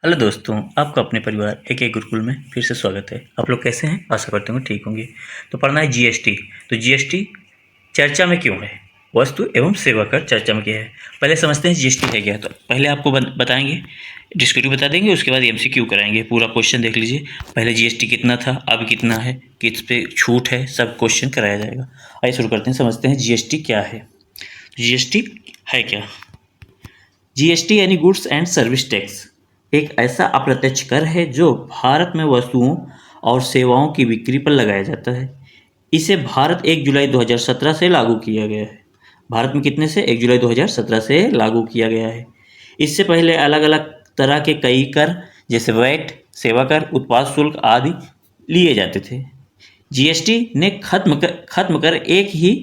Hello दोस्तों, आपका अपने परिवार एक गुरुकुल में फिर से स्वागत है। आप लोग कैसे हैं? आशा करते होंगे ठीक होंगे। तो पढ़ना है जीएसटी। तो जीएसटी चर्चा में क्यों है? वस्तु एवं सेवा कर चर्चा में क्या है? पहले समझते हैं जीएसटी है क्या। तो पहले आपको बताएंगे, डिस्क्रिप्टिव बता देंगे, उसके बाद एमसीक्यू कराएंगे। पूरा क्वेश्चन देख लीजिए। पहले जीएसटी कितना था, अब कितना है, किस पे छूट है, सब क्वेश्चन कराया जाएगा। आइए शुरू करते हैं, समझते हैं जीएसटी क्या है। जीएसटी है क्या? जीएसटी यानी गुड्स एंड सर्विस टैक्स एक ऐसा अप्रत्यक्ष कर है जो भारत में वस्तुओं और सेवाओं की बिक्री पर लगाया जाता है। इसे भारत 1 जुलाई 2017 से लागू किया गया है। भारत में कितने से? 1 जुलाई 2017 से लागू किया गया है। इससे पहले अलग अलग तरह के कई कर जैसे वैट, सेवा कर, उत्पाद शुल्क आदि लिए जाते थे। जीएसटी ने खत्म कर एक ही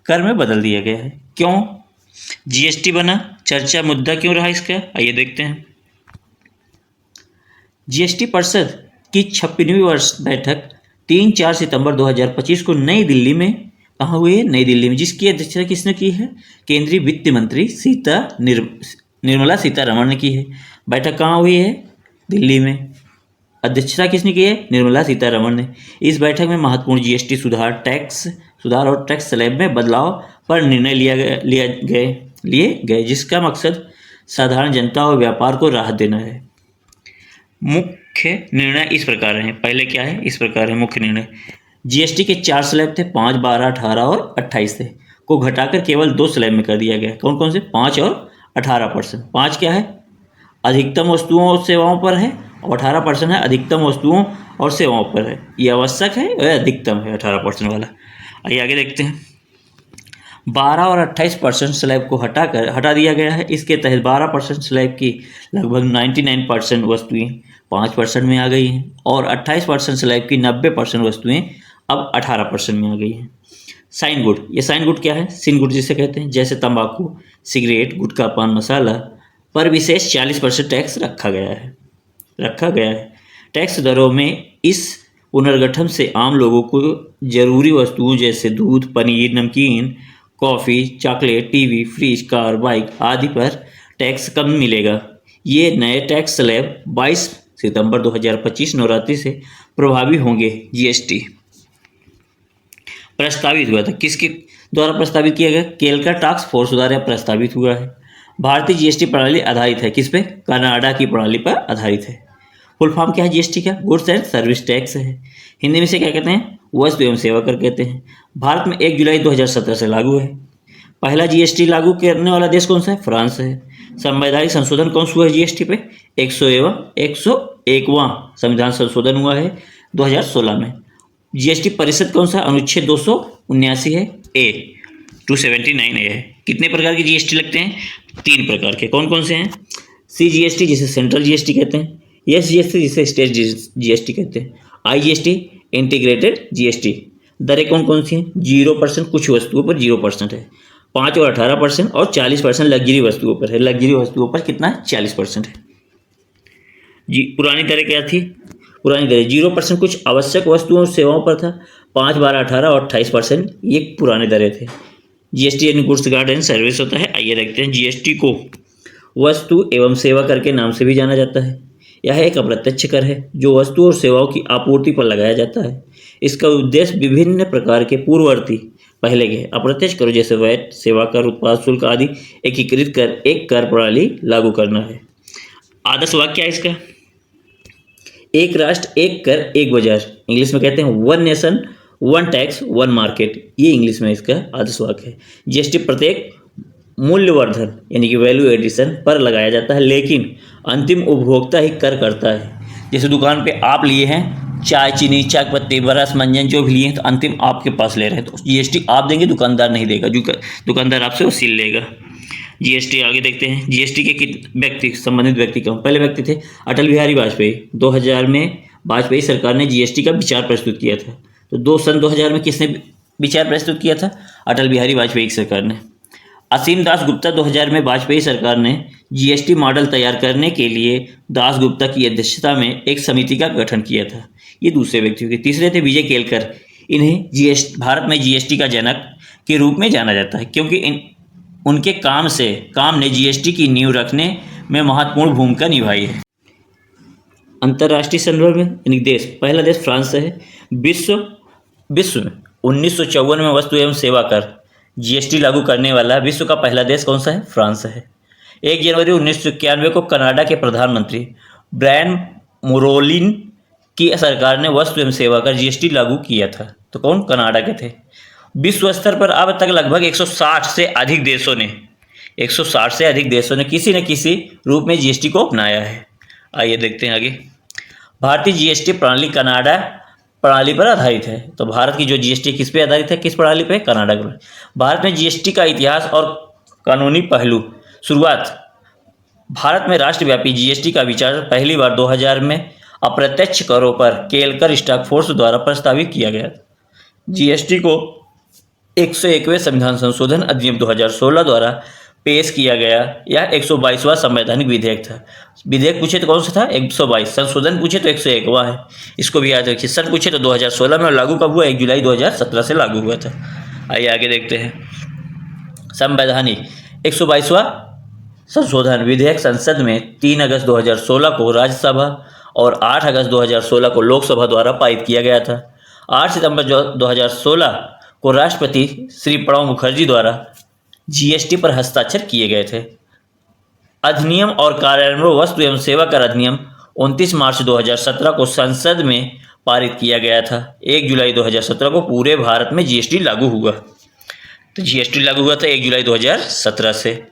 कर में बदल दिया गया है। क्यों जीएसटी बना? चर्चा मुद्दा क्यों रहा इसका? आइए देखते हैं। जीएसटी परिषद की 56वीं वर्ष बैठक 3-4 सितंबर 2025 को नई दिल्ली में कहाँ हुई है? नई दिल्ली में। जिसकी अध्यक्षता किसने की है? केंद्रीय वित्त मंत्री निर्मला सीतारमण ने की है। बैठक कहाँ हुई है? दिल्ली में। अध्यक्षता किसने की है? निर्मला सीतारमण ने। इस बैठक में महत्वपूर्ण जीएसटी सुधार और टैक्स स्लैब में बदलाव पर निर्णय लिए गए जिसका मकसद साधारण जनता और व्यापार को राहत देना है। मुख्य निर्णय इस प्रकार हैं। पहले क्या है? इस प्रकार है मुख्य निर्णय। जीएसटी के 4 स्लैब थे, 5, 12, 18 और 28 थे, को घटाकर केवल 2 स्लैब में कर दिया गया। कौन कौन से? 5 और 18%। 5 क्या है? अधिकतम वस्तुओं और सेवाओं पर है, और 18% है अधिकतम वस्तुओं और सेवाओं पर है। ये आवश्यक है और अधिकतम है 18% वाला। आइए आगे देखते हैं। 12 और 28% स्लैब को हटा दिया गया है। इसके तहत 12% स्लैब की लगभग 99% वस्तुएं 5% में आ गई हैं, और 28% स्लैब की 90% वस्तुएं अब 18% में आ गई हैं। साइन गुड, ये साइन गुड क्या है? सिन गुड जिसे कहते हैं, जैसे तंबाकू, सिगरेट, गुटखा, पान मसाला पर विशेष 40% टैक्स रखा गया है। टैक्स दरों में इस पुनर्गठन से आम लोगों को जरूरी वस्तुओं जैसे दूध, पनीर, नमकीन, coffee, chocolate, TV, fridge, car, bike आदि पर टैक्स कम मिलेगा। ये नए टैक्स स्लैब 22 सितंबर 2025 नवरात्रि से प्रभावी होंगे। जीएसटी प्रस्तावित हुआ था, किसके द्वारा प्रस्तावित किया गया? केलकर टास्क फोर्स द्वारा प्रस्तावित हुआ है। भारतीय जीएसटी प्रणाली आधारित है किस पे? कनाडा की प्रणाली पर आधारित है। फुल फॉर्म क्या है जीएसटी का? गुड्स एंड सर्विस टैक्स है। हिंदी में से क्या कहते हैं? वस्तु एवं सेवा कर कहते हैं। भारत में 1 जुलाई 2017 से लागू है। पहला जीएसटी लागू करने वाला देश कौन सा है? फ्रांस है। संवैधानिक संशोधन कौन सा हुआ है जीएसटी पे? 101वां संविधान संशोधन हुआ है 2016 में। जीएसटी परिषद कौन सा? अनुच्छेद 279 है, ए 279 ए है। कितने प्रकार के जीएसटी लगते हैं? 3 प्रकार के। कौन कौन से हैं? सीजीएसटी जिसे सेंट्रल जीएसटी कहते हैं, एसजीएसटी जिसे स्टेट जीएसटी कहते हैं, आईजीएसटी इंटीग्रेटेड जीएसटी। दरें कौन कौन सी हैं? 0% कुछ वस्तुओं पर 0% है, 5 और 18% और 40% लग्जरी वस्तुओं पर है। लग्जरी वस्तुओं पर कितना है? 40% है जी। पुरानी दरें क्या थी? पुरानी दरें 0% कुछ आवश्यक वस्तुओं और सेवाओं पर था, 5, 12, 18 और 28% ये पुराने दरें थे। जीएसटी यानी गुड्स गार्ड एंड सर्विस होता है। आइए देखते हैं। जीएसटी को वस्तु एवं सेवा कर के नाम से भी जाना जाता है। यह एक अप्रत्यक्ष कर है जो वस्तु और सेवाओं की आपूर्ति पर लगाया जाता है। इसका उद्देश्य विभिन्न प्रकार के पूर्ववर्ती पहले के अप्रत्यक्ष करों जैसे वैट, सेवा कर, उत्पाद शुल्क आदि एकीकृत कर एक कर प्रणाली लागू करना है। आदर्श वाक्य क्या है इसका? एक राष्ट्र एक कर एक बाजार, इंग्लिश में कहते हैं 1 नेशन 1 टैक्स 1 मार्केट, ये इंग्लिश में इसका आदर्श वाक्य है। जीएसटी प्रत्येक मूल्यवर्धन यानी कि वैल्यू एडिशन पर लगाया जाता है, लेकिन अंतिम उपभोक्ता ही कर करता है। जैसे दुकान पे आप लिए हैं चाय, चीनी, चाय पत्ती, बरस, मंजन जो भी लिए हैं, तो अंतिम आपके पास ले रहे हैं, तो जीएसटी आप देंगे, दुकानदार नहीं देगा। जो दुकानदार आपसे वसूल लेगा। जीएसटी आगे देखते हैं। जीएसटी के संबंधित व्यक्ति कौन? पहले व्यक्ति थे अटल बिहारी वाजपेयी। 2000 में वाजपेयी सरकार ने जीएसटी का विचार प्रस्तुत किया था। तो सन 2000 में किसने विचार प्रस्तुत किया था? अटल बिहारी वाजपेयी सरकार ने। असीम दास गुप्ता 2000 में वाजपेयी सरकार ने जीएसटी मॉडल तैयार करने के लिए दास गुप्ता की अध्यक्षता में एक समिति का गठन किया था। ये दूसरे व्यक्ति हो गए। तीसरे थे विजय केलकर। इन्हें भारत में जीएसटी का जनक के रूप में जाना जाता है, क्योंकि उनके काम ने जीएसटी की नींव रखने में महत्वपूर्ण भूमिका निभाई है। अंतर्राष्ट्रीय संदर्भ में यानी देश, पहला देश फ्रांस है। विश्व विश्व में 1954 में वस्तु एवं सेवा कर जीएसटी लागू करने वाला विश्व का पहला देश कौन सा है? फ्रांस है। 1 जनवरी 1991 को कनाडा के प्रधानमंत्री ब्रायन मोरोलिन की सरकार ने वस्तु एवं सेवा कर जीएसटी लागू किया था। तो कौन? कनाडा के थे। विश्व स्तर पर अब तक लगभग 160 से अधिक देशों ने किसी न किसी रूप में जीएसटी को अपनाया है। आइए देखते हैं आगे। भारतीय जीएसटी प्रणाली कनाडा प्रणाली पर आधारित है। तो भारत की जो जीएसटी किस पे आधारित है? किस प्रणाली पे? कनाडा पर। भारत में जीएसटी का इतिहास और कानूनी पहलू। शुरुआत। भारत में राष्ट्रव्यापी जीएसटी का विचार पहली बार 2000 में अप्रत्यक्ष करों पर केलकर स्टॉक फोर्स द्वारा प्रस्तावित किया गया। जीएसटी को 101वें संविधान संशोधन अधिनियम 2016 द्वारा पेश किया गया। यह 122वां संवैधानिक विधेयक था। विधेयक पूछे तो कौन सा था? 122। संशोधन पूछे तो 101वां है। इसको भी याद रखिए। सन पूछे तो 2016 में, और लागू कब हुआ? 1 जुलाई 2017 से लागू हुआ था। आइए आगे देखते हैं। संवैधानिक 122वां संशोधन विधेयक संसद में 3 अगस्त 2016 को राज्यसभा और 8 अगस्त 2016 को लोकसभा द्वारा पारित किया गया था। 8 सितंबर 2016 को राष्ट्रपति श्री प्रणब मुखर्जी द्वारा जीएसटी पर हस्ताक्षर किए गए थे। अधिनियम और कार्यान्वयन वस्तु एवं सेवा कर अधिनियम 29 मार्च 2017 को संसद में पारित किया गया था। 1 जुलाई 2017 को पूरे भारत में जीएसटी लागू हुआ। तो जीएसटी लागू हुआ था 1 जुलाई 2017 से।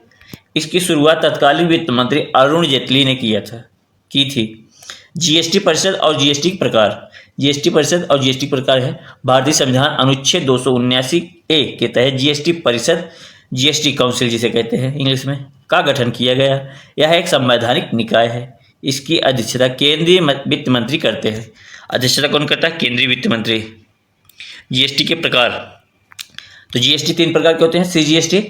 इसकी शुरुआत तत्कालीन वित्त मंत्री अरुण जेटली ने की थी। जीएसटी परिषद और जीएसटी प्रकार। जीएसटी परिषद और जीएसटी प्रकार है। भारतीय संविधान अनुच्छेद 279A के तहत जीएसटी परिषद, जीएसटी काउंसिल जिसे कहते हैं इंग्लिश में, का गठन किया गया। यह एक संवैधानिक निकाय है। इसकी अध्यक्षता केंद्रीय वित्त मंत्री करते हैं। अध्यक्षता कौन करता है? केंद्रीय वित्त मंत्री। जीएसटी के प्रकार। तो जीएसटी 3 प्रकार के होते हैं। सीजीएसटी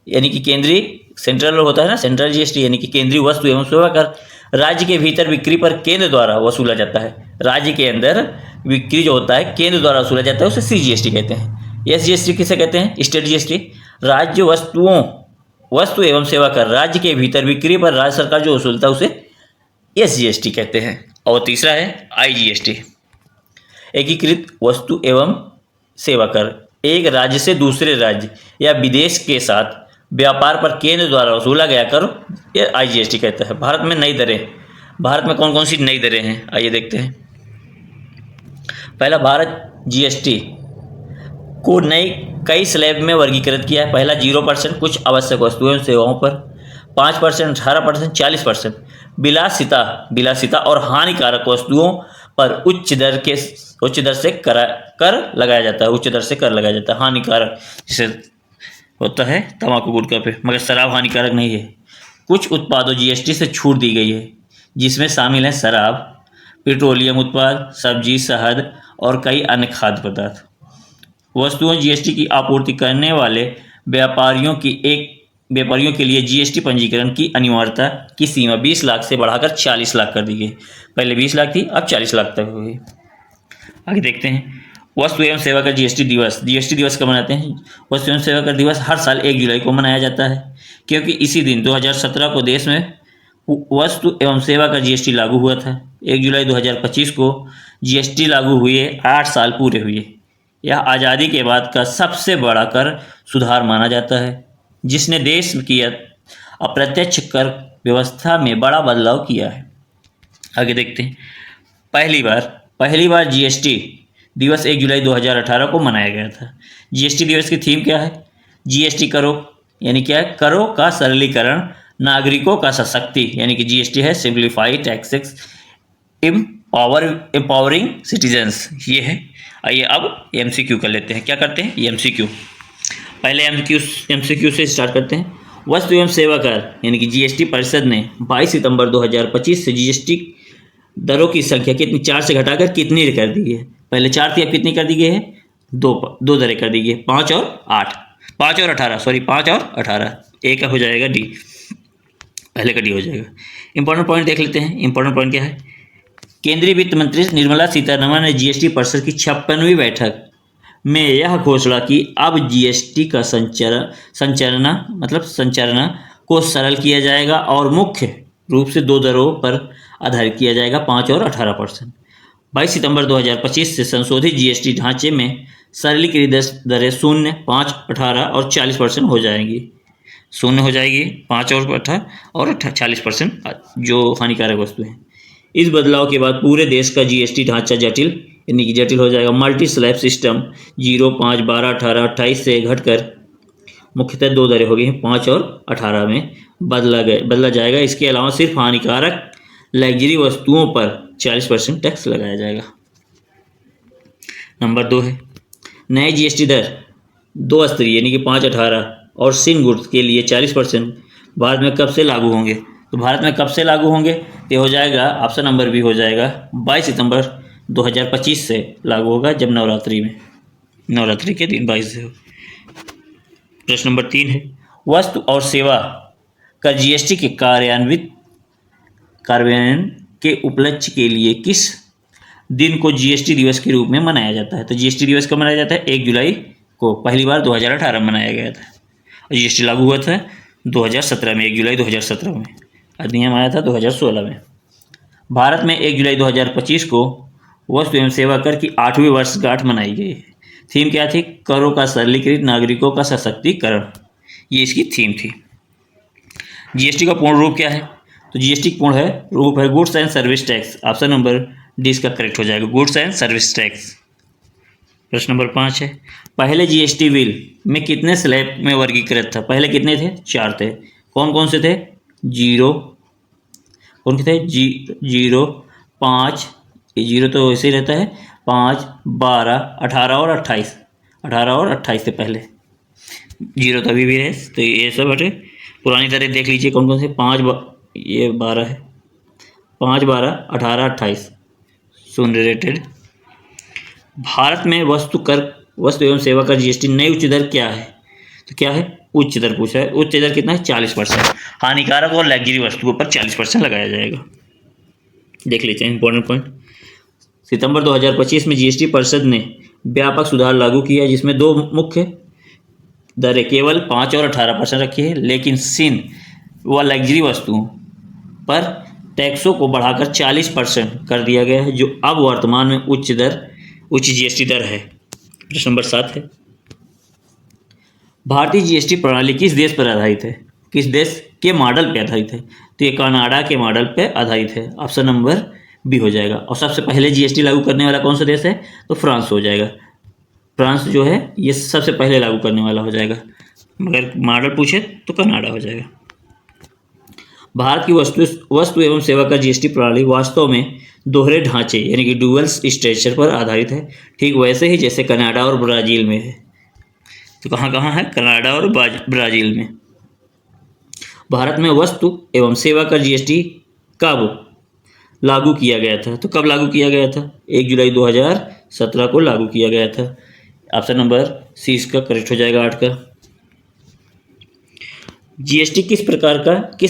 यानी कि केंद्रीय, सेंट्रल होता है ना, सेंट्रल जीएसटी यानी कि केंद्रीय वस्तु एवं सेवा कर। राज्य के भीतर बिक्री पर केंद्र द्वारा वसूला जाता है। राज्य के अंदर बिक्री जो होता है केंद्र द्वारा वसूला जाता है, उसे सीजीएसटी कहते हैं। एसजीएसटी किसे कहते हैं? State GST. राज्य वस्तु एवं सेवा कर राज्य के भीतर बिक्री पर राज्य सरकार जो वसूलता है उसे एसजीएसटी कहते हैं। और तीसरा है आईजीएसटी, एकीकृत वस्तु एवं सेवा कर। एक राज्य से दूसरे राज्य या विदेश के साथ व्यापार पर केंद्र द्वारा वसूला गया कर ये आईजीएसटी कहता है। भारत में नई दरें। भारत में कौन कौन सी नई दरें हैं? आइए देखते हैं। पहला, भारत जीएसटी को कई स्लैब में वर्गीकृत किया है। पहला 0% कुछ आवश्यक वस्तुओं एवं सेवाओं पर, 5%, 18%, 40%। विलासिता और हानिकारक वस्तुओं पर उच्च दर से कर लगाया जाता है। हानिकारक जैसे होता है तंबाकू गुटखा पे, मगर शराब हानिकारक नहीं है। कुछ उत्पादों जीएसटी से छूट दी गई है, जिसमें शामिल है शराब, पेट्रोलियम उत्पाद, सब्जी, शहद और कई अन्य खाद्य पदार्थ। वस्तुओं जीएसटी की आपूर्ति करने वाले व्यापारियों के लिए जीएसटी पंजीकरण की अनिवार्यता की सीमा 20 लाख से बढ़ाकर 40 लाख कर दी गई। पहले 20 लाख थी, अब 40 लाख तक हो गई। आगे देखते हैं। वस्तु एवं सेवा कर जीएसटी दिवस। जीएसटी दिवस कब मनाते हैं? वस्तु एवं सेवा कर दिवस हर साल 1 जुलाई को मनाया जाता है, क्योंकि इसी दिन 2017 को देश में वस्तु एवं सेवा कर जीएसटी लागू हुआ था। 1 जुलाई 2025 को जीएसटी लागू हुए 8 साल पूरे हुए। यह आज़ादी के बाद का सबसे बड़ा कर सुधार माना जाता है, जिसने देश की अप्रत्यक्ष कर व्यवस्था में बड़ा बदलाव किया है। आगे देखते हैं। पहली बार जीएसटी दिवस 1 जुलाई 2018 को मनाया गया था। जीएसटी दिवस की थीम क्या है? जीएसटी करो यानी क्या है? करों का सरलीकरण, नागरिकों का सशक्ति यानी कि जीएसटी है सिंप्लीफाई टैक्सेस, एम्पावरिंग सिटीजन्स, ये है। आइए अब एमसीक्यू कर लेते हैं। क्या करते हैं? एमसीक्यू। पहले एमसीक्यू से स्टार्ट करते हैं। वस्तु एवं सेवा कर यानी कि जीएसटी परिषद ने 22 सितंबर 2025 से जीएसटी दरों की संख्या कितनी 4 से घटाकर कितनी कर दी है? पहले 4 थी, अब कितनी कर दी गई है? 2 दरें कर दी गई है, 5 और 18। ए का हो जाएगा डी, पहले का डी हो जाएगा। इंपॉर्टेंट पॉइंट देख लेते हैं। इंपॉर्टेंट पॉइंट क्या है? केंद्रीय वित्त मंत्री निर्मला सीतारमण ने जीएसटी परिषद की 56वीं बैठक में यह घोषणा की अब जीएसटी का संचालन को सरल किया जाएगा और मुख्य रूप से 2 दरों पर आधारित किया जाएगा 5 और 18%। 22 सितंबर 2025 से संशोधित जीएसटी ढांचे में सरलीकृत दरें 0, 5, 18 और 40% हो जाएंगी। 0 हो जाएगी, 5 और 18 और 40% जो हानिकारक वस्तु है। इस बदलाव के बाद पूरे देश का जीएसटी ढांचा जटिल हो जाएगा। मल्टी स्लैब सिस्टम 0, 5, 12, 18, 28 से घटकर मुख्यतः 2 दरें हो गई हैं, 5 और 18 में बदला जाएगा। इसके अलावा सिर्फ हानिकारक लग्जरी वस्तुओं पर 40% टैक्स लगाया जाएगा। नंबर 2 है नए जीएसटी दर 2 स्तरीय यानी कि 5, 18 और सिन गुड्स के लिए 40% भारत में कब से लागू होंगे? तो भारत में कब से लागू होंगे? तो हो जाएगा ऑप्शन नंबर बी हो जाएगा 22 सितंबर 2025 से लागू होगा, जब नवरात्रि के दिन 22 से हो। प्रश्न नंबर 3 है वस्तु और सेवा कर जीएसटी के कार्यान्वयन के उपलक्ष्य के लिए किस दिन को जीएसटी दिवस के रूप में मनाया जाता है? तो जीएसटी दिवस कब मनाया जाता है? 1 जुलाई को पहली बार 2018 में मनाया गया था और जीएसटी लागू हुआ था 2017 में, 1 जुलाई 2017 में। अधिनियम आया था 2016 में। भारत में 1 जुलाई 2025 को वस्तु एवं सेवा कर की 8वीं वर्षगांठ मनाई गई है। थीम क्या थी? करों का सरलीकृत, नागरिकों का सशक्तिकरण, ये इसकी थीम थी। जीएसटी का पूर्ण रूप क्या है? तो जीएसटी का पूर्ण रूप है goods and service tax. Option number D इसका करेक्ट हो जाएगा, गुड्स एंड सर्विस टैक्स। प्रश्न नंबर 5 है पहले जीएसटी बिल में कितने स्लैब में वर्गीकृत था? पहले कितने थे? 4 थे। कौन कौन से थे? 0, कौन थे? 0, 5, 0 तो वैसे ही रहता है, 5, 12, 18 और 28। 18 और 28 से पहले 0 तो अभी भी है। तो ये सब हटे पुरानी तरह देख लीजिए कौन कौन से। 5, 12 है, 5, 12, 18, 28 शून्य रिलेटेड। भारत में वस्तु एवं सेवा कर जीएसटी नई उच्च दर क्या है? तो क्या है? उच्च दर पूछा है। उच्च दर कितना है? 40%। हानिकारक और लग्जरी वस्तुओं पर 40% लगाया जाएगा। देख लेते हैं इंपॉर्टेंट पॉइंट। सितंबर 2025 में जीएसटी परिषद ने व्यापक सुधार लागू किया, जिसमें 2 मुख्य दरें केवल 5 और 18% रखी है, लेकिन सिन व लग्जरी वस्तुओं पर टैक्सों को बढ़ाकर 40% कर दिया गया है, जो अब वर्तमान में उच्च जीएसटी दर है। प्रश्न नंबर 7 है भारतीय जीएसटी प्रणाली किस देश पर आधारित है? किस देश के मॉडल पर आधारित है? तो ये कनाडा के मॉडल पर आधारित है। ऑप्शन नंबर बी हो जाएगा। और सबसे पहले जीएसटी लागू करने वाला कौन सा देश है? तो फ्रांस हो जाएगा। फ्रांस जो है ये सबसे पहले लागू करने वाला हो जाएगा, मगर मॉडल पूछे तो कनाडा हो जाएगा। भारत की वस्तु एवं सेवा कर जीएसटी प्रणाली वास्तव में दोहरे ढांचे यानी कि डुअल स्ट्रक्चर पर आधारित है, ठीक वैसे ही जैसे कनाडा और ब्राज़ील में है। तो कहाँ है? कनाडा और ब्राज़ील में। भारत में वस्तु एवं सेवा कर जीएसटी कब लागू किया गया था? तो कब लागू किया गया था? 1 जुलाई 2017 को लागू किया गया था। ऑप्शन नंबर सी इसका करेक्ट हो जाएगा 8 का। जीएसटी किस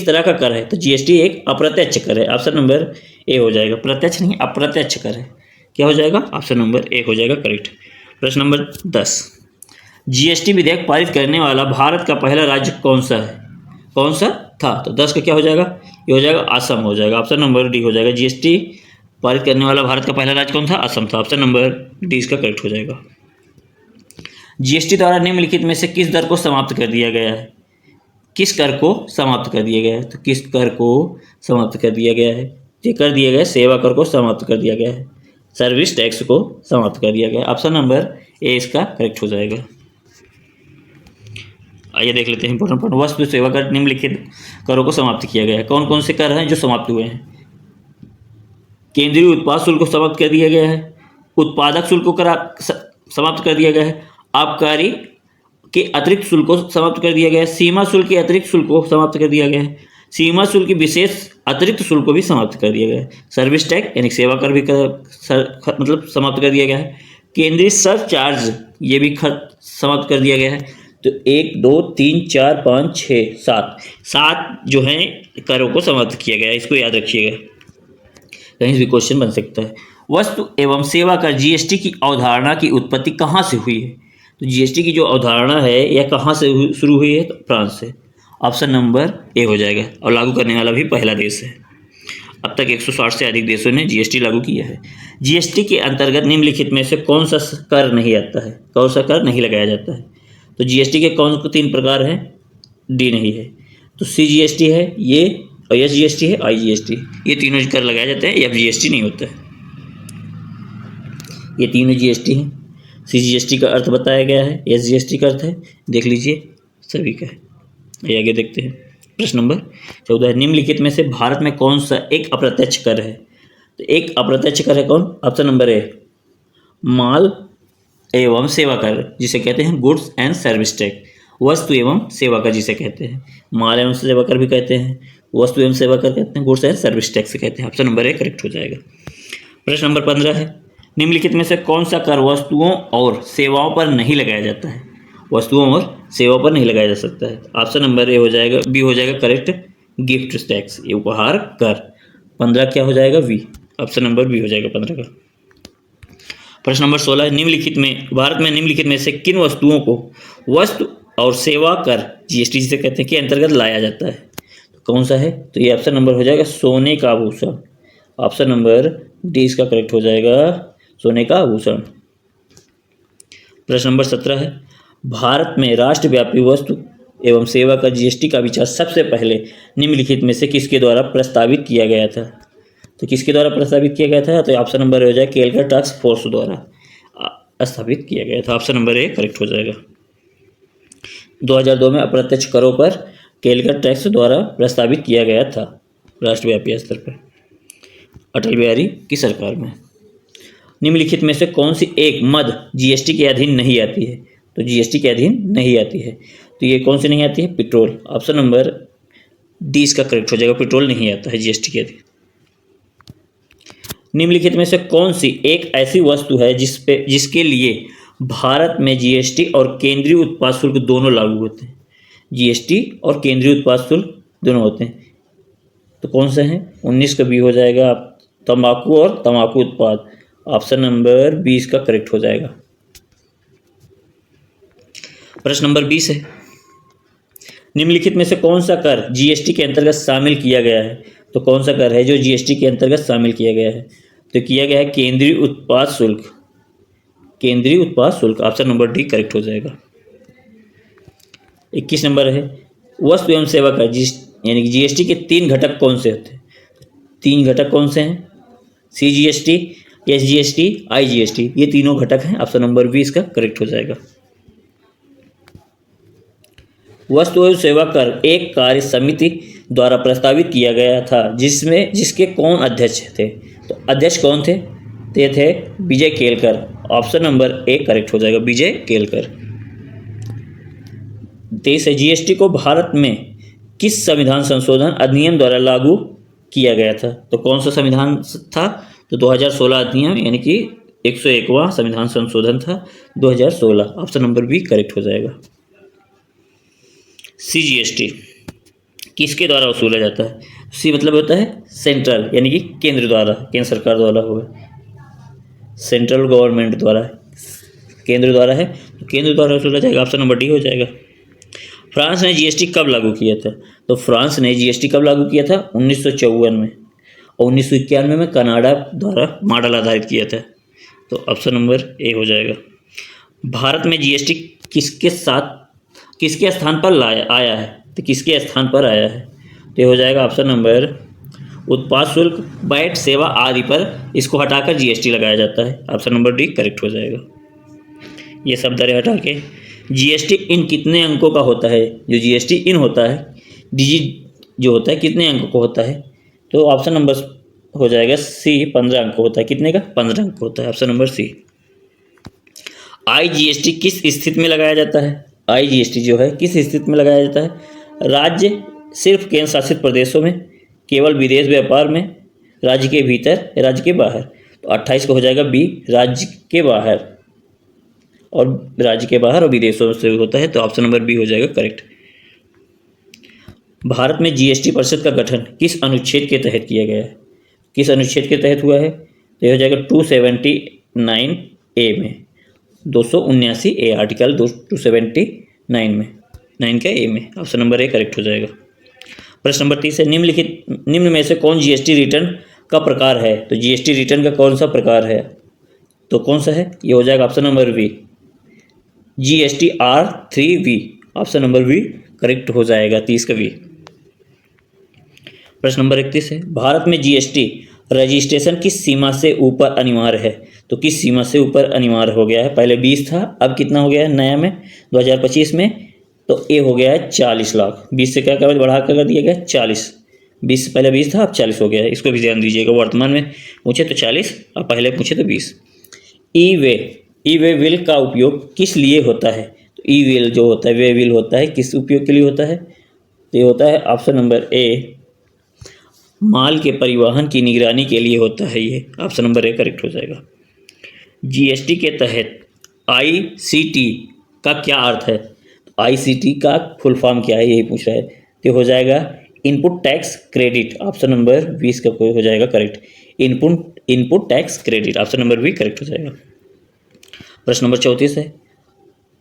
तरह का कर है? तो जीएसटी एक अप्रत्यक्ष कर है। ऑप्शन नंबर ए हो जाएगा। प्रत्यक्ष नहीं, अप्रत्यक्ष कर है। क्या हो जाएगा? ऑप्शन नंबर ए हो जाएगा करेक्ट। प्रश्न नंबर 10 जीएसटी विधेयक पारित करने वाला भारत का पहला राज्य कौन सा है? कौन सा था? तो 10 का क्या हो जाएगा? ये हो जाएगा असम हो जाएगा। ऑप्शन नंबर डी हो जाएगा। जीएसटी पारित करने वाला भारत का पहला राज्य कौन था? असम था। ऑप्शन नंबर डी इसका करेक्ट हो जाएगा। जीएसटी द्वारा निम्नलिखित में से किस दर को समाप्त कर दिया गया है? किस कर को समाप्त कर दिया गया है? तो किस कर को समाप्त कर दिया गया है? ये कर दिया गया है सेवा कर को समाप्त कर दिया गया है, सर्विस टैक्स को समाप्त कर दिया गया है। ऑप्शन नंबर ए इसका करेक्ट हो जाएगा। आइए देख लेते हैं इंपॉर्टेंट पॉइंट। वस्तु सेवा कर निम्नलिखित करों को समाप्त किया गया है। कौन कौन से कर हैं जो समाप्त हुए हैं? केंद्रीय उत्पाद शुल्क को समाप्त कर दिया गया है, उत्पादक शुल्क को समाप्त कर दिया गया है, आबकारी के अतिरिक्त शुल्क को समाप्त कर दिया गया है, सीमा शुल्क के अतिरिक्त शुल्क को समाप्त कर दिया गया है, सीमा शुल्क के विशेष अतिरिक्त शुल्क को भी समाप्त कर दिया गया है, सर्विस टैक्स यानी सेवा कर भी मतलब समाप्त कर दिया गया है, केंद्रीय सरचार्ज ये भी समाप्त कर दिया गया है। तो 1, 2, 3, 4, 5, 6, 7 जो है करों को समाप्त किया गया है। इसको याद रखिएगा, कहीं भी क्वेश्चन बन सकता है। वस्तु एवं सेवा कर जीएसटी की अवधारणा की उत्पत्ति कहाँ से हुई है? तो जीएसटी की जो अवधारणा है यह कहाँ से शुरू हुई है? तो फ्रांस से। ऑप्शन नंबर ए हो जाएगा। और लागू करने वाला भी पहला देश है। अब तक 160 से अधिक देशों ने जीएसटी लागू किया है। जीएसटी के अंतर्गत निम्नलिखित में से कौन सा कर नहीं आता है, कौन सा कर नहीं लगाया जाता है? तो जीएसटी के कौन 3 प्रकार हैं? डी नहीं है, तो सीजीएसटी है ये, और एसजीएसटी है, आईजीएसटी, ये तीनों कर लगाए जाते हैं। एफजीएसटी नहीं होता है। ये तीनों जीएसटी हैं। सीजीएसटी का अर्थ बताया गया है, एसजीएसटी का अर्थ है, देख लीजिए सभी का है। ये आगे देखते हैं। प्रश्न नंबर 14 है, निम्नलिखित में से भारत में कौन सा एक अप्रत्यक्ष कर है? तो एक अप्रत्यक्ष कर है कौन? ऑप्शन नंबर ए, माल एवं सेवा कर, जिसे कहते हैं गुड्स एंड सर्विस टैक्स। वस्तु एवं सेवा कर जिसे कहते हैं माल एवं सेवा कर भी कहते हैं, वस्तु एवं सेवा कर कहते हैं, गुड्स एंड सर्विस टैक्स से कहते हैं। ऑप्शन नंबर ए करेक्ट हो जाएगा। प्रश्न नंबर 15 है, निम्नलिखित में से कौन सा कर वस्तुओं और सेवाओं पर नहीं लगाया जाता है? वस्तुओं और सेवाओं पर नहीं लगाया जा सकता है। ऑप्शन नंबर ए हो जाएगा, बी हो जाएगा करेक्ट, गिफ्ट टैक्स, ये उपहार कर। 15 क्या हो जाएगा? वी। ऑप्शन नंबर बी हो जाएगा 15 का। प्रश्न नंबर 16 है, निम्नलिखित में भारत में निम्नलिखित में से किन वस्तुओं को वस्तु और सेवा कर जीएसटी जिसे कहते हैं के अंतर्गत लाया जाता है? तो कौन सा है? तो ये ऑप्शन नंबर हो जाएगा सोने का आभूषण। ऑप्शन नंबर डी इसका करेक्ट हो जाएगा, सोने का आभूषण। प्रश्न नंबर 17 है, भारत में राष्ट्रव्यापी वस्तु एवं सेवा कर जीएसटी का विचार सबसे पहले निम्नलिखित में से किसके द्वारा प्रस्तावित किया गया था? तो किसके द्वारा प्रस्तावित किया गया था? तो ऑप्शन नंबर हो जाएगा केलकर टास्क फोर्स द्वारा स्थापित किया गया था। ऑप्शन नंबर ए करेक्ट हो जाएगा। 2002 में अप्रत्यक्ष करों पर केलकर टैक्स द्वारा प्रस्तावित किया गया था राष्ट्रव्यापी स्तर पर, अटल बिहारी की सरकार में। निम्नलिखित में से कौन सी एक मद जीएसटी के अधीन नहीं आती है? तो जीएसटी के अधीन नहीं आती है, तो ये कौन सी नहीं आती है? पेट्रोल। ऑप्शन नंबर डी इसका करेक्ट हो जाएगा, पेट्रोल नहीं आता है जीएसटी के अधीन। निम्नलिखित में से कौन सी एक ऐसी वस्तु है जिसके लिए भारत में जीएसटी और केंद्रीय उत्पाद शुल्क दोनों लागू होते हैं? जीएसटी और केंद्रीय उत्पाद शुल्क दोनों होते हैं, तो कौन सा है? 19 का बी हो जाएगा, तंबाकू और तंबाकू उत्पाद। ऑप्शन नंबर 20 का करेक्ट हो जाएगा। प्रश्न नंबर 20 है, निम्नलिखित में से कौन सा कर जीएसटी के अंतर्गत शामिल किया गया है? तो कौन सा कर है जो जीएसटी के अंतर्गत शामिल किया गया है? तो किया गया है केंद्रीय उत्पाद शुल्क, केंद्रीय उत्पाद शुल्क। ऑप्शन नंबर डी करेक्ट हो जाएगा। 21 नंबर है, वस्तु एवं सेवा कर यानी कि जीएसटी के 3 घटक कौन से होते हैं? 3 घटक कौन से हैं? सीजीएसटी, एसजीएसटी, आईजीएसटी, ये तीनों घटक हैं। ऑप्शन नंबर 20 का करेक्ट हो जाएगा। वस्तु एवं सेवा कर एक कार्य समिति द्वारा प्रस्तावित किया गया था जिसके कौन अध्यक्ष थे? तो अध्यक्ष कौन थे? ते थे Vijay Kelkar. Option number A correct हो जाएगा, विजय केलकर। 23 है, जीएसटी को भारत में किस संविधान संशोधन अधिनियम द्वारा लागू किया गया था? तो कौन सा संविधान था? तो 2016 अधिनियम, यानी कि 101वां संविधान संशोधन था 2016। ऑप्शन नंबर बी करेक्ट हो जाएगा। सीजीएसटी किसके द्वारा वसूला जाता है? सी मतलब होता है सेंट्रल, यानी कि केंद्र द्वारा, केंद्र सरकार द्वारा होगा, सेंट्रल गवर्नमेंट द्वारा है, केंद्र द्वारा है, तो केंद्र द्वारा वसूला जाएगा। ऑप्शन नंबर डी हो जाएगा। फ्रांस ने जीएसटी कब लागू किया था? तो फ्रांस ने जीएसटी कब लागू किया था? 1954 में, और 1991 में कनाडा द्वारा मॉडल आधारित किया था, तो ऑप्शन नंबर ए हो जाएगा। भारत में जीएसटी किसके स्थान पर आया है? तो किसके स्थान पर आया है? तो ये हो जाएगा ऑप्शन नंबर उत्पाद शुल्क, वैट, सेवा आदि पर इसको हटाकर जीएसटी लगाया जाता है। ऑप्शन नंबर डी करेक्ट हो जाएगा। ये सब दरें हटा के जीएसटी इन कितने अंकों का होता है? जो जीएसटी इन होता है, डिजिट जो होता है, कितने अंकों को होता है? तो ऑप्शन नंबर हो जाएगा सी, 15 अंक होता है। कितने का? 15 अंक होता है। ऑप्शन नंबर सी। आईजीएसटी किस स्थिति में लगाया जाता है? आईजीएसटी जो है किस स्थिति में लगाया जाता है? राज्य, सिर्फ केंद्र शासित प्रदेशों में, केवल विदेश व्यापार में, राज्य के भीतर, राज्य के बाहर। तो 28 को हो जाएगा बी, राज्य के बाहर, और राज्य के बाहर और विदेशों से होता है, तो ऑप्शन नंबर बी हो जाएगा करेक्ट। भारत में जीएसटी परिषद का गठन किस अनुच्छेद के तहत किया गया है? किस अनुच्छेद के तहत हुआ है? तो ये हो जाएगा 279 ए में, 279 ए, आर्टिकल 279 में, 9 का ए में। ऑप्शन नंबर ए करेक्ट हो जाएगा। प्रश्न नंबर 30 है, निम्नलिखित निम्न में से कौन जीएसटी रिटर्न का प्रकार है? तो जीएसटी रिटर्न का कौन सा प्रकार है? तो कौन सा है? ये हो जाएगा option number B, GSTR3V। Option number B correct हो जाएगा, 30 का बी। प्रश्न नंबर 31 है, भारत में जीएसटी रजिस्ट्रेशन किस सीमा से ऊपर अनिवार्य है? तो किस सीमा से ऊपर अनिवार्य हो गया है? पहले 20 था, अब कितना हो गया है नया में 2025 में? तो ये हो गया है 40 लाख। 20 से क्या कर बढ़ा कर दिया गया 40। 20 से पहले 20 था, अब 40 हो गया है। इसको भी ध्यान दीजिएगा, वर्तमान में पूछे तो 40 और पहले पूछे तो 20। ई वे विल का उपयोग किस लिए होता है? तो ई विल जो होता है, वे विल होता है, किस उपयोग के लिए होता है? तो ये होता है ऑप्शन नंबर ए, माल के परिवहन की निगरानी के लिए होता है। ये ऑप्शन नंबर ए करेक्ट हो जाएगा। जीएसटी के तहत आईसीटी का क्या अर्थ है? आईसीटी का फुल फॉर्म क्या है, यही पूछ रहा है। तो हो जाएगा input tax credit. Option number 20 का हो जाएगा correct. Input tax credit, option number B correct हो जाएगा। प्रश्न नंबर 34 है,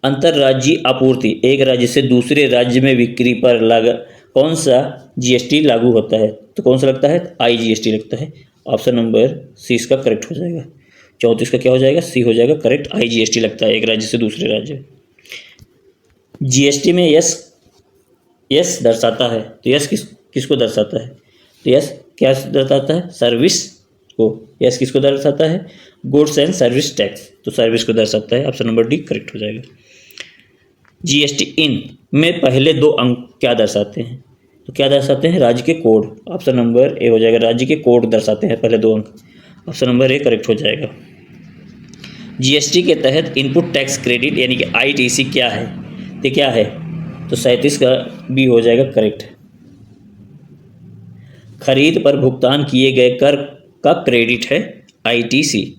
अंतर्राज्यीय आपूर्ति, एक राज्य से दूसरे राज्य में बिक्री पर कौन सा जीएसटी लागू होता है? तो कौन सा लगता है? आईजीएसटी लगता है। ऑप्शन नंबर सी इसका करेक्ट हो जाएगा। 34 का क्या हो जाएगा? सी हो जाएगा करेक्ट। आईजीएसटी लगता है एक राज्य से दूसरे राज्य। जीएसटी में यस दर्शाता है, तो यस किसको दर्शाता है? तो यस क्या दर्शाता है? सर्विस को। यस किसको दर्शाता है? गुड्स एंड सर्विस टैक्स, तो सर्विस को दर्शाता है। ऑप्शन नंबर डी करेक्ट हो जाएगा। जीएसटी इन में पहले 2 अंक क्या दर्शाते हैं? तो क्या दर्शाते हैं? राज्य के कोड। ऑप्शन नंबर ए हो जाएगा, राज्य के कोड दर्शाते हैं पहले 2 अंक। ऑप्शन नंबर ए करेक्ट हो जाएगा। जीएसटी के तहत इनपुट टैक्स क्रेडिट यानी कि आईटीसी क्या है? तो क्या है? तो 37 का बी हो जाएगा करेक्ट। खरीद पर भुगतान किए गए कर का क्रेडिट है आईटीसी।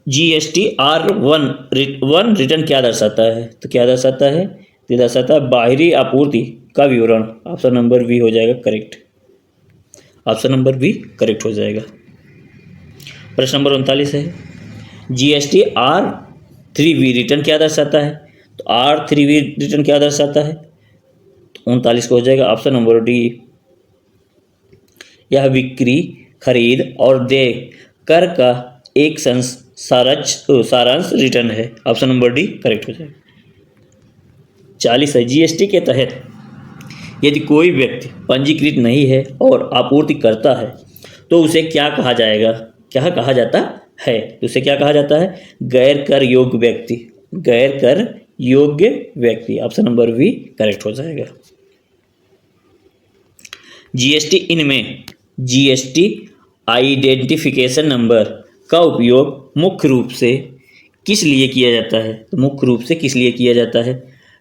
जीएसटी R1 रिटर्न क्या दर्शाता है? तो क्या दर्शाता है? तो दर्शाता है बाहरी आपूर्ति का विवरण। ऑप्शन नंबर बी हो जाएगा correct. Option number B correct हो जाएगा। प्रश्न नंबर 39 है, जीएसटी R3V रिटर्न क्या दर्शाता है? तो R3V रिटर्न क्या दर्शाता है? तो 39 को हो जाएगा ऑप्शन नंबर डी। यह बिक्री, खरीद और देय कर का एक सारांश रिटर्न है। ऑप्शन नंबर डी करेक्ट हो जाएगा। 40 है, जीएसटी के तहत यदि कोई व्यक्ति पंजीकृत नहीं है और आपूर्ति करता है तो उसे क्या कहा जाएगा? क्या कहा जाता है? तो उसे क्या कहा जाता है? गैर कर योग्य व्यक्ति। गैर कर योग्य व्यक्ति, ऑप्शन नंबर बी करेक्ट हो जाएगा। जीएसटी इनमें जीएसटी आइडेंटिफिकेशन नंबर का उपयोग मुख्य रूप से किस लिए किया जाता है? तो मुख्य रूप से किस लिए किया जाता है?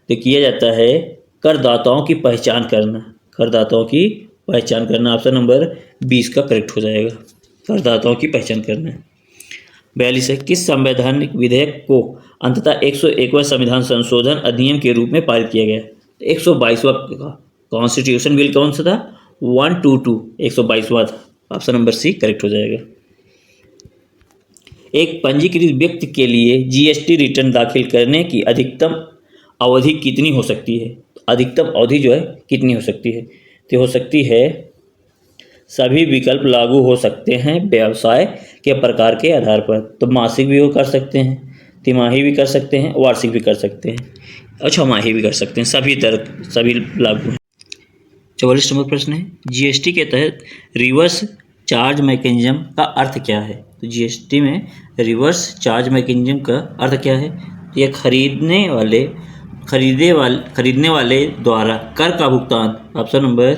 तो किया जाता है करदाताओं की पहचान करना। करदाताओं की पहचान करना, ऑप्शन नंबर 20 का करेक्ट हो जाएगा। करदाताओं की पहचान करना। 42 है, किस संवैधानिक विधेयक को अंततः 101वां संविधान संशोधन अधिनियम के रूप में पारित किया गया? 122वां कॉन्स्टिट्यूशन बिल कौन सा था? 122 122वां था। ऑप्शन नंबर सी करेक्ट हो जाएगा। एक पंजीकृत व्यक्ति के लिए जीएसटी रिटर्न दाखिल करने की अधिकतम अवधि कितनी हो सकती है? अधिकतम अवधि जो है कितनी हो सकती है? तो हो सकती है, सभी विकल्प लागू हो सकते हैं व्यवसाय के प्रकार के आधार पर। तो मासिक भी वो कर सकते हैं, तिमाही भी कर सकते हैं, वार्षिक भी कर सकते हैं और छमाही भी कर सकते हैं। सभी लागू हैं। 44 नंबर प्रश्न है, जीएसटी के तहत रिवर्स चार्ज मैकेनिज्म का अर्थ क्या है? तो जीएसटी में रिवर्स चार्ज मैकेनिज्म का अर्थ क्या है? तो यह खरीदने वाले द्वारा कर का भुगतान। ऑप्शन नंबर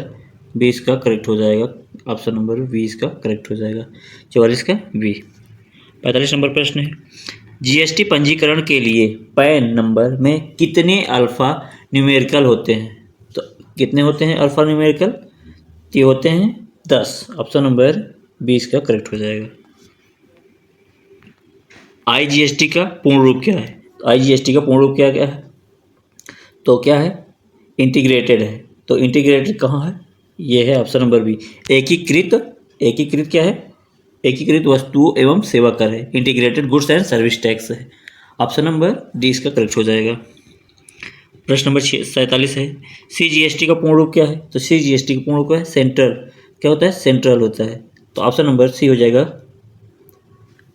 20 का करेक्ट हो जाएगा। ऑप्शन नंबर 20 का करेक्ट हो जाएगा। 44 का बी। 45 नंबर प्रश्न है, जीएसटी पंजीकरण के लिए पैन नंबर में कितने अल्फा न्यूमेरिकल होते हैं? तो कितने होते हैं अल्फा न्यूमेरिकल? ये होते हैं 10। ऑप्शन नंबर 20 का करेक्ट हो जाएगा। आईजीएसटी का पूर्ण रूप क्या है? आईजीएसटी का पूर्ण रूप क्या है? तो क्या है? इंटीग्रेटेड है। तो इंटीग्रेटेड कहाँ है? ये है ऑप्शन नंबर बी। एकीकृत क्या है? एकीकृत वस्तुओं एवं सेवा कर है। Integrated goods and service tax है। ऑप्शन नंबर डी इसका करेक्ट हो जाएगा। प्रश्न नंबर 47 है, CGST का पूर्ण रूप क्या है? तो CGST का पूर्ण रूप है सेंट्रल, क्या होता है? सेंट्रल होता है। तो ऑप्शन नंबर सी हो जाएगा,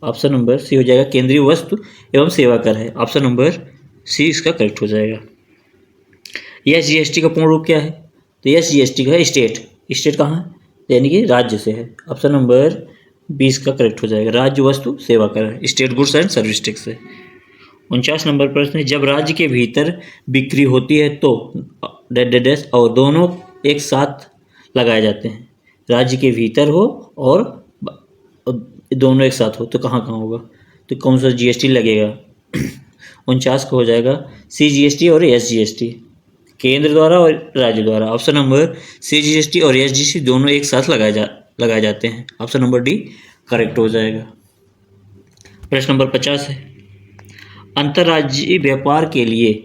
ऑप्शन नंबर सी हो जाएगा, केंद्रीय वस्तु एवं सेवा कर है। ऑप्शन नंबर सी इसका करेक्ट हो जाएगा। SGST का पूर्ण रूप क्या है? तो SGST का है स्टेट, स्टेट कहाँ है? यानी कि राज्य से है। ऑप्शन नंबर 20 का करेक्ट हो जाएगा, राज्य वस्तु सेवा कर है, state goods and service tax है। 49 नंबर प्रश्न है, जब राज्य के भीतर बिक्री होती है तो डैश और दोनों एक साथ लगाए जाते हैं। राज्य के भीतर हो और दोनों एक साथ हो तो कहाँ कहाँ होगा? तो कौन सा GST लगेगा? 49 का हो जाएगा CGST और SGST, केंद्र द्वारा और राज्य द्वारा। ऑप्शन नंबर CGST और SGST दोनों एक साथ लगाए जाते हैं। ऑप्शन नंबर डी करेक्ट हो जाएगा। प्रश्न नंबर 50 है, अंतर्राज्यीय व्यापार के लिए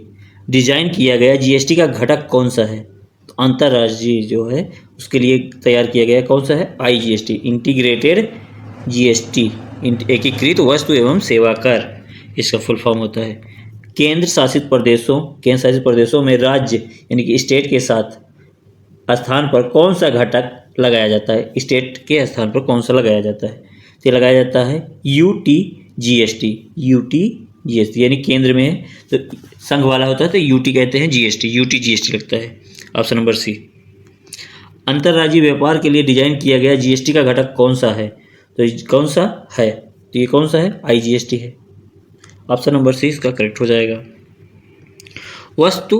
डिजाइन किया गया GST का घटक कौन सा है? तो अंतर्राज्यीय जो है उसके लिए तैयार किया गया कौन सा है? IGST, इंटीग्रेटेड GST, एकीकृत वस्तु एवं सेवा कर, इसका फुल फॉर्म होता है। केंद्र शासित प्रदेशों में राज्य यानी कि स्टेट के साथ स्थान पर कौन सा घटक लगाया जाता है? स्टेट के स्थान पर कौन सा लगाया जाता है? तो लगाया जाता है UTGST, UTGST यानी केंद्र में है तो संघ वाला होता है तो UT कहते हैं, UTGST लगता है। Option number C. अंतर्राज्यीय व्यापार के लिए डिजाइन किया गया GST का घटक कौन सा है? तो कौन सा है? तो ये कौन सा है? IGST है। ऑप्शन नंबर सी इसका करेक्ट हो जाएगा। वस्तु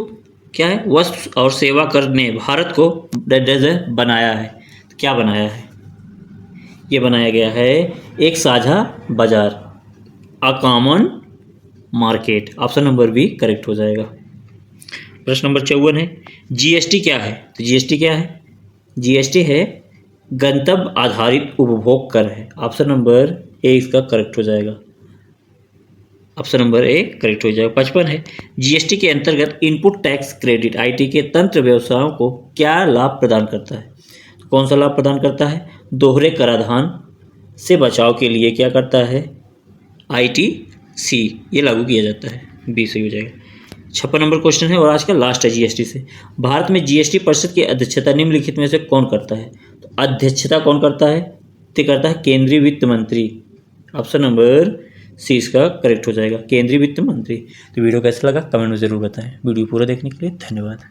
क्या है? वस्तु और सेवा कर ने भारत को बनाया है। तो क्या बनाया है? ये बनाया गया है एक साझा बाजार, a common market. Option number B correct हो जाएगा। प्रश्न नंबर 54 है, GST क्या है? तो GST क्या है? GST है गंतव्य आधारित उपभोग कर है। ऑप्शन नंबर ए इसका करेक्ट हो जाएगा, ऑप्शन नंबर ए करेक्ट हो जाएगा। 55 है, GST के अंतर्गत इनपुट टैक्स क्रेडिट IT के तंत्र व्यवसायों को क्या लाभ प्रदान करता है? तो कौन सा लाभ प्रदान करता है? दोहरे कराधान से बचाव के लिए क्या करता है? ITC ये लागू किया जाता है। बी सही हो जाएगा। 56 नंबर क्वेश्चन है और आज का लास्ट है GST से। भारत में GST परिषद की अध्यक्षता निम्नलिखित में से कौन करता है? तो अध्यक्षता कौन करता है? तो करता है केंद्रीय वित्त मंत्री। ऑप्शन नंबर सी इसका करेक्ट हो जाएगा, केंद्रीय वित्त मंत्री। तो वीडियो कैसा लगा कमेंट में ज़रूर बताएं। वीडियो पूरा देखने के लिए धन्यवाद।